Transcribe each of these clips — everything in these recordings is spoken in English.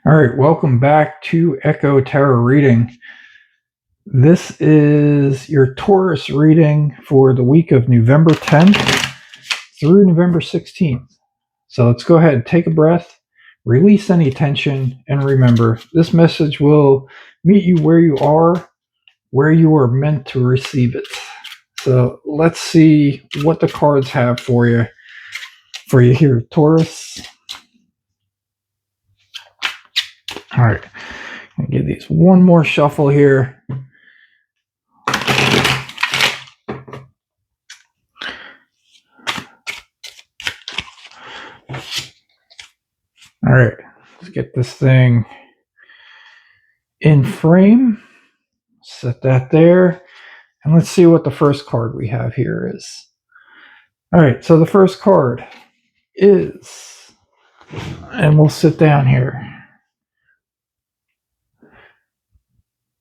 All right, welcome back to Echo Tarot reading. This is your Taurus reading for the week of November 10th through November 16th. So let's go ahead, take a breath, release any tension, and remember, this message will meet you where you are meant to receive it. So let's see what the cards have for you here, Taurus. All right, I'm gonna give these one more shuffle here. All right, let's get this thing in frame. Set that there. And let's see what the first card we have here is. All right, so the first card is, and we'll sit down here.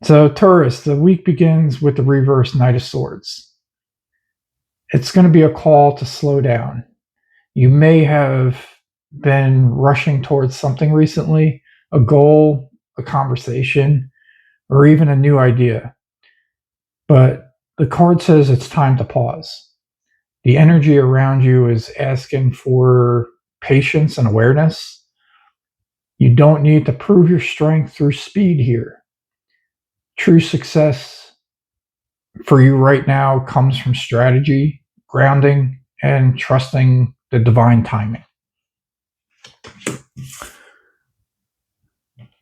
So Taurus, the week begins with the reverse Knight of Swords. It's going to be a call to slow down. You may have been rushing towards something recently, a goal, a conversation, or even a new idea. But the card says it's time to pause. The energy around you is asking for patience and awareness. You don't need to prove your strength through speed here. True success for you right now comes from strategy, grounding, and trusting the divine timing.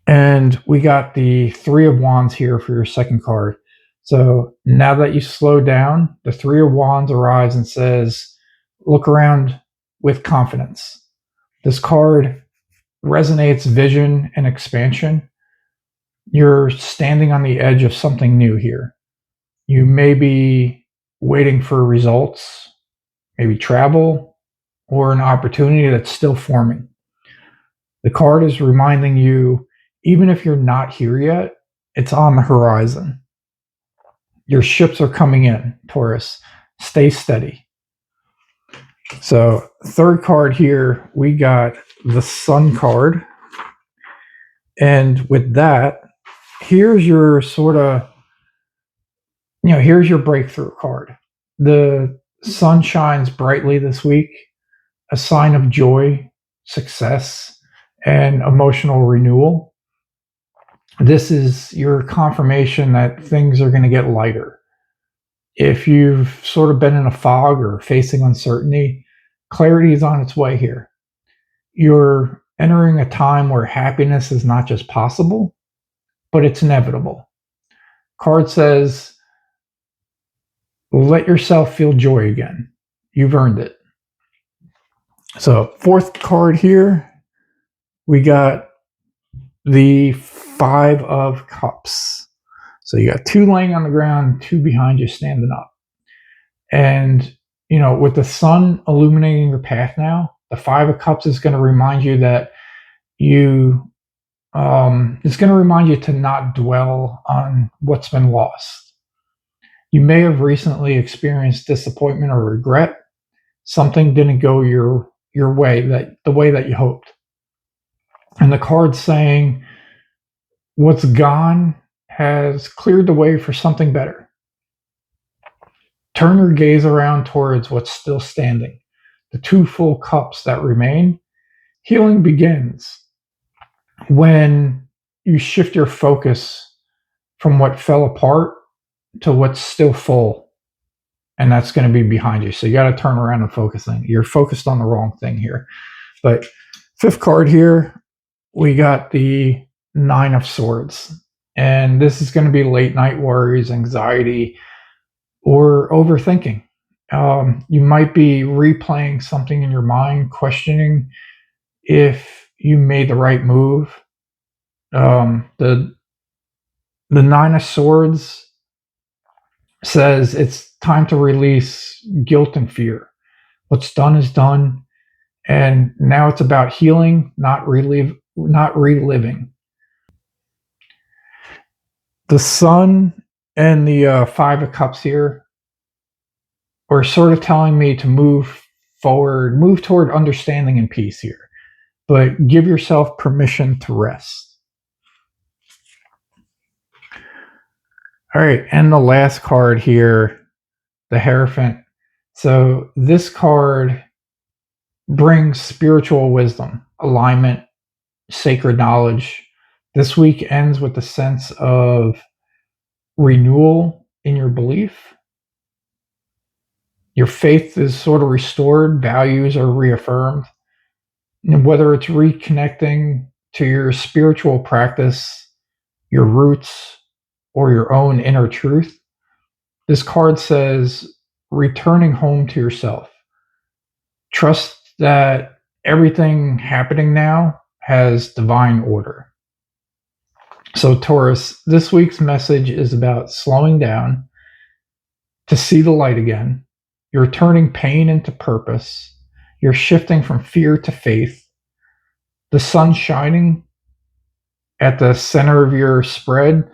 And we got the Three of Wands here for your second card. So now that you slow down, the Three of Wands arrives and says, look around with confidence. This card resonates vision and expansion. You're standing on the edge of something new here. You may be waiting for results, maybe travel, or an opportunity that's still forming. The card is reminding you, even if you're not here yet, it's on the horizon. Your ships are coming in, Taurus. Stay steady. So, third card here, we got the Sun card. And with that, here's your here's your breakthrough card. The sun shines brightly this week, a sign of joy, success, and emotional renewal. This is your confirmation that things are going to get lighter. If you've sort of been in a fog or facing uncertainty, clarity is on its way here. You're entering a time where happiness is not just possible, but it's inevitable. Card says, let yourself feel joy again. You've earned it. So, fourth card here, we got the Five of Cups. So you got two laying on the ground, two behind you standing up. And, with the sun illuminating your path now, the Five of Cups is going to remind you that it's going to remind you to not dwell on what's been lost. You may have recently experienced disappointment or regret. Something didn't go your way, the way that you hoped. And the card's saying, what's gone has cleared the way for something better. Turn your gaze around towards what's still standing, the two full cups that remain. Healing begins when you shift your focus from what fell apart to what's still full, and that's going to be behind you. So you got to turn around and focusing. You're focused on the wrong thing here. But fifth card here, we got the Nine of Swords. And this is going to be late night worries, anxiety, or overthinking. You might be replaying something in your mind, questioning if you made the right move. The Nine of Swords says it's time to release guilt and fear. What's done is done, and now it's about healing, not reliving. The Sun and the Five of Cups here are sort of telling me to move forward, move toward understanding and peace here, but give yourself permission to rest. All right, and the last card here, the Hierophant. So this card brings spiritual wisdom, alignment, sacred knowledge. This week ends with a sense of renewal in your belief. Your faith is sort of restored, values are reaffirmed. And whether it's reconnecting to your spiritual practice, your roots, or your own inner truth, this card says returning home to yourself. Trust that everything happening now has divine order. So, Taurus, this week's message is about slowing down to see the light again. You're turning pain into purpose. You're shifting from fear to faith. The sun shining at the center of your spread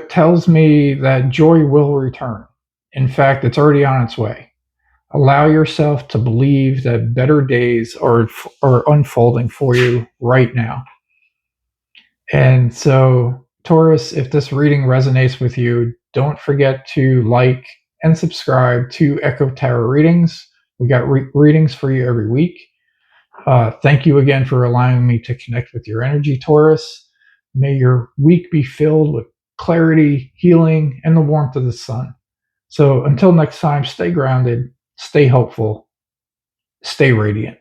tells me that joy will return. In fact, it's already on its way. Allow yourself to believe that better days are unfolding for you right now. And so, Taurus, if this reading resonates with you, don't forget to like and subscribe to Echo Tarot Readings. We got readings for you every week. Thank you again for allowing me to connect with your energy, Taurus. May your week be filled with clarity, healing, and the warmth of the sun. So until next time, stay grounded, stay hopeful, stay radiant.